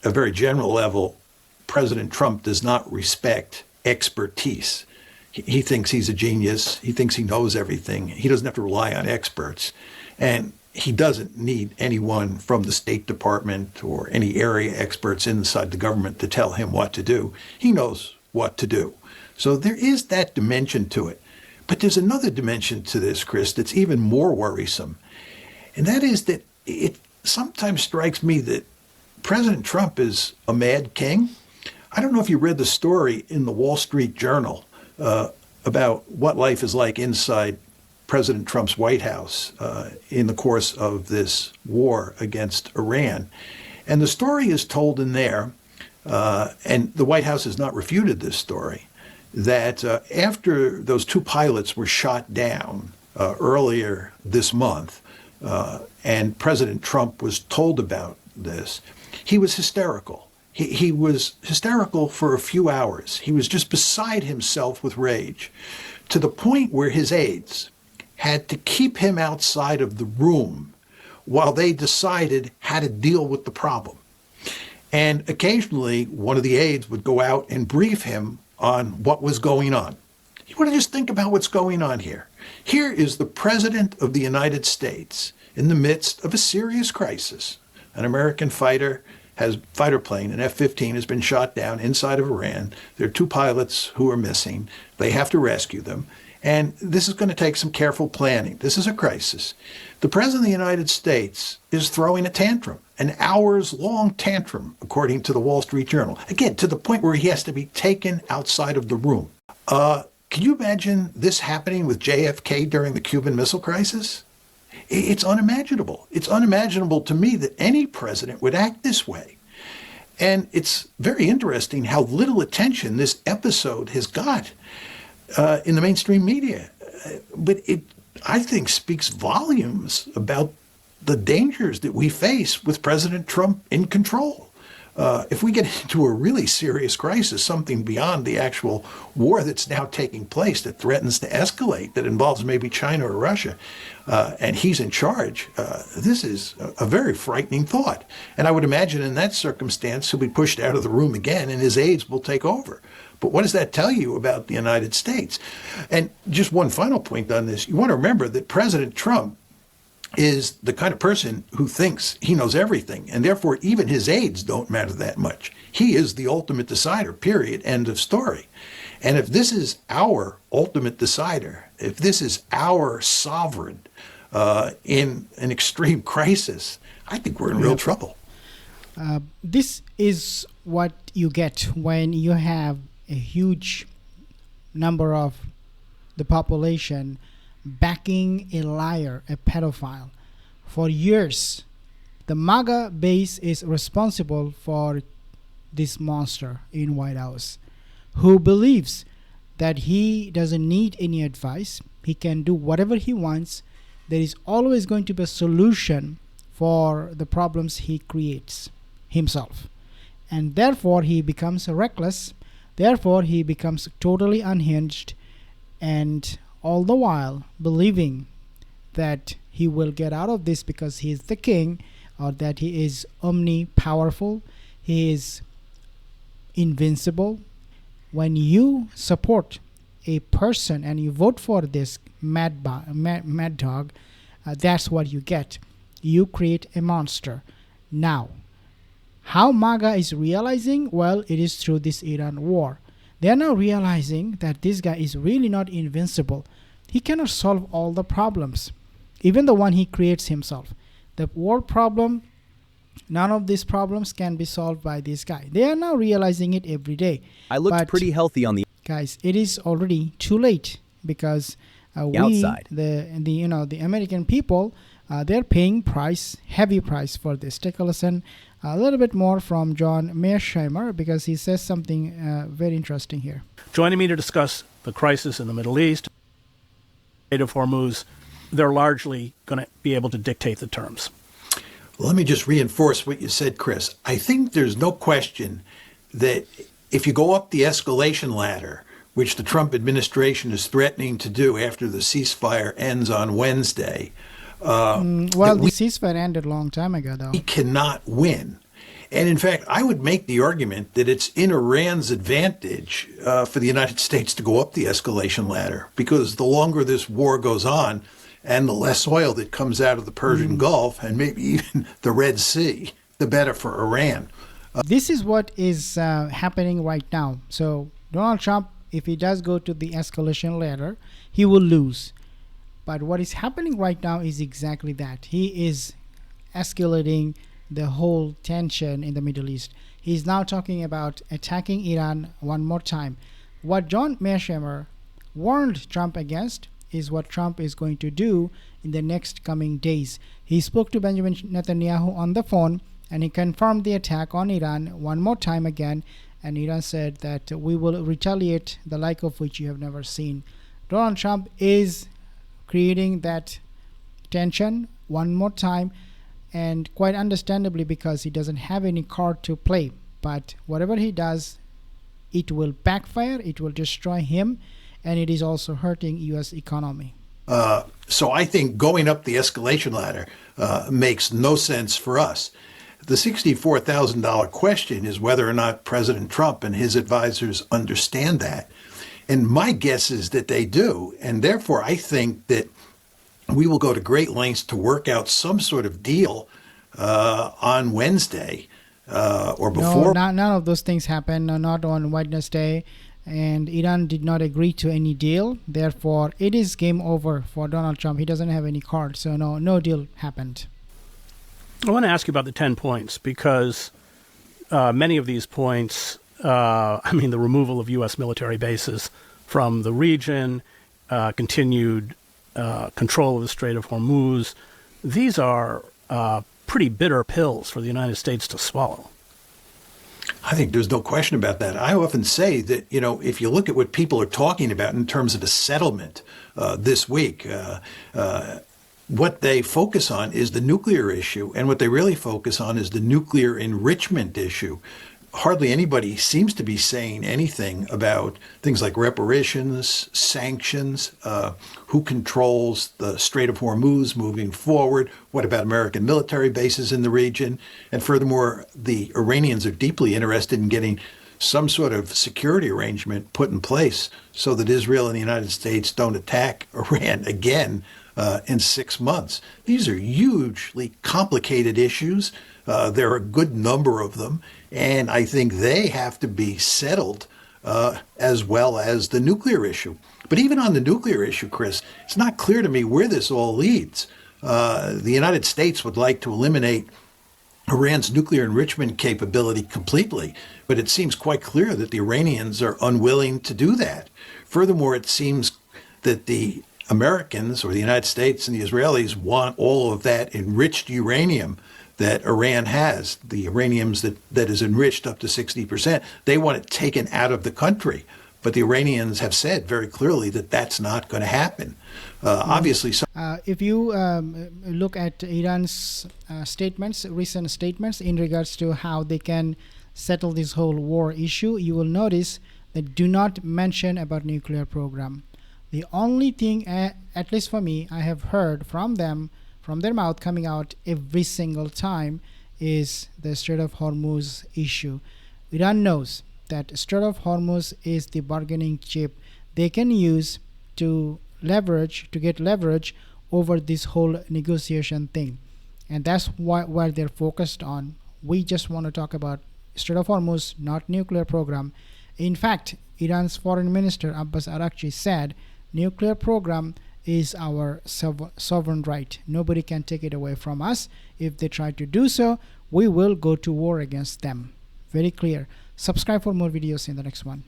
a very general level, President Trump does not respect expertise. He thinks he's a genius. He thinks he knows everything. He doesn't have to rely on experts. And he doesn't need anyone from the State Department or any area experts inside the government to tell him what to do. He knows what to do. So there is that dimension to it. But there's another dimension to this, Chris, that's even more worrisome. And that is that it sometimes strikes me that President Trump is a mad king. I don't know if you read the story in the Wall Street Journal about what life is like inside President Trump's White House in the course of this war against Iran. And the story is told in there, and the White House has not refuted this story, that after those two pilots were shot down earlier this month, and President Trump was told about this, he was hysterical. He was hysterical for a few hours. He was just beside himself with rage, to the point where his aides had to keep him outside of the room while they decided how to deal with the problem. And occasionally, one of the aides would go out and brief him on what was going on. You want to just think about what's going on here. Here is the President of the United States in the midst of a serious crisis. An American fighter plane, an F-15, has been shot down inside of Iran. There are two pilots who are missing. They have to rescue them. And this is going to take some careful planning. This is a crisis. The President of the United States is throwing a tantrum, an hours-long tantrum, according to the Wall Street Journal. Again, to the point where he has to be taken outside of the room. Can you imagine this happening with JFK during the Cuban Missile Crisis? It's unimaginable. It's unimaginable to me that any president would act this way. And it's very interesting how little attention this episode has got in the mainstream media. But it, I think, speaks volumes about the dangers that we face with President Trump in control. If we get into a really serious crisis, something beyond the actual war that's now taking place that threatens to escalate, that involves maybe China or Russia, and he's in charge, this is a very frightening thought. And I would imagine in that circumstance, he'll be pushed out of the room again and his aides will take over. But what does that tell you about the United States? And just one final point on this. You want to remember that President Trump is the kind of person who thinks he knows everything, and therefore even his aides don't matter that much. He is the ultimate decider, period, end of story. And if this is our ultimate decider, if this is our sovereign in an extreme crisis, I think we're in real trouble. This is what you get when you have a huge number of the population backing a liar, a pedophile. For years, the MAGA base is responsible for this monster in White House, who believes that he doesn't need any advice. He can do whatever he wants. There is always going to be a solution for the problems he creates himself. And therefore, he becomes reckless. Therefore, he becomes totally unhinged, and all the while believing that he will get out of this because he is the king, or that he is omnipowerful, he is invincible. When you support a person and you vote for this mad dog, that's what you get. You create a monster. Now, how MAGA is realizing? Well, it is through this Iran war. They are now realizing that this guy is really not invincible. He cannot solve all the problems, even the one he creates himself. The world problem, none of these problems can be solved by this guy. They are now realizing it every day. I looked pretty healthy on the guys. It is already too late because outside. The American people, they're paying heavy price for this. Take a listen a little bit more from John Mearsheimer, because he says something very interesting here. Joining me to discuss the crisis in the Middle East, Strait of Hormuz, they're largely going to be able to dictate the terms. Well, let me just reinforce what you said, Chris. I think there's no question that if you go up the escalation ladder, which the Trump administration is threatening to do after the ceasefire ends on Wednesday, the ceasefire ended a long time ago, though. We cannot win. And in fact, I would make the argument that it's in Iran's advantage for the United States to go up the escalation ladder, because the longer this war goes on and the less oil that comes out of the Persian Gulf and maybe even the Red Sea, the better for Iran. This is what is happening right now. So Donald Trump, if he does go to the escalation ladder, he will lose. But what is happening right now is exactly that. He is escalating the whole tension in the Middle East. He's now talking about attacking Iran one more time. What John Mearsheimer warned Trump against is what Trump is going to do in the next coming days. He spoke to Benjamin Netanyahu on the phone, and he confirmed the attack on Iran one more time again, and Iran said that we will retaliate the like of which you have never seen. Donald Trump is creating that tension one more time, and quite understandably, because he doesn't have any card to play. But whatever he does, it will backfire, it will destroy him, and it is also hurting U.S. economy. So I think going up the escalation ladder makes no sense for us. The $64,000 question is whether or not President Trump and his advisors understand that. And my guess is that they do. And therefore, I think that we will go to great lengths to work out some sort of deal on Wednesday or before. No, none of those things happen, not on Wednesday. And Iran did not agree to any deal. Therefore, it is game over for Donald Trump. He doesn't have any cards. So no deal happened. I want to ask you about the 10 points, because many of these points, the removal of U.S. military bases from the region, continued control of the Strait of Hormuz, these are pretty bitter pills for the United States to swallow. I think there's no question about that. I often say that, if you look at what people are talking about in terms of a settlement this week, what they focus on is the nuclear issue, and what they really focus on is the nuclear enrichment issue. Hardly anybody seems to be saying anything about things like reparations, sanctions, who controls the Strait of Hormuz moving forward, what about American military bases in the region, and furthermore, the Iranians are deeply interested in getting some sort of security arrangement put in place so that Israel and the United States don't attack Iran again in 6 months. These are hugely complicated issues. There are a good number of them, and I think they have to be settled as well as the nuclear issue. But even on the nuclear issue, Chris, it's not clear to me where this all leads. The United States would like to eliminate Iran's nuclear enrichment capability completely, but it seems quite clear that the Iranians are unwilling to do that. Furthermore, it seems that the Americans, or the United States and the Israelis, want all of that enriched uranium that Iran has, the uranium that is enriched up to 60%. They want it taken out of the country. But the Iranians have said very clearly that that's not going to happen. Obviously, if you look at Iran's recent statements in regards to how they can settle this whole war issue, you will notice that do not mention about nuclear program. The only thing, at least for me, I have heard from them, from their mouth coming out every single time, is the Strait of Hormuz issue. Iran knows that Strait of Hormuz is the bargaining chip they can use to get leverage over this whole negotiation thing. And that's where they're focused on. We just want to talk about Strait of Hormuz, not nuclear program. In fact, Iran's foreign minister Abbas Araghchi said nuclear program is our sovereign right. Nobody can take it away from us. If they try to do so, we will go to war against them. Very clear. Subscribe for more videos in the next one.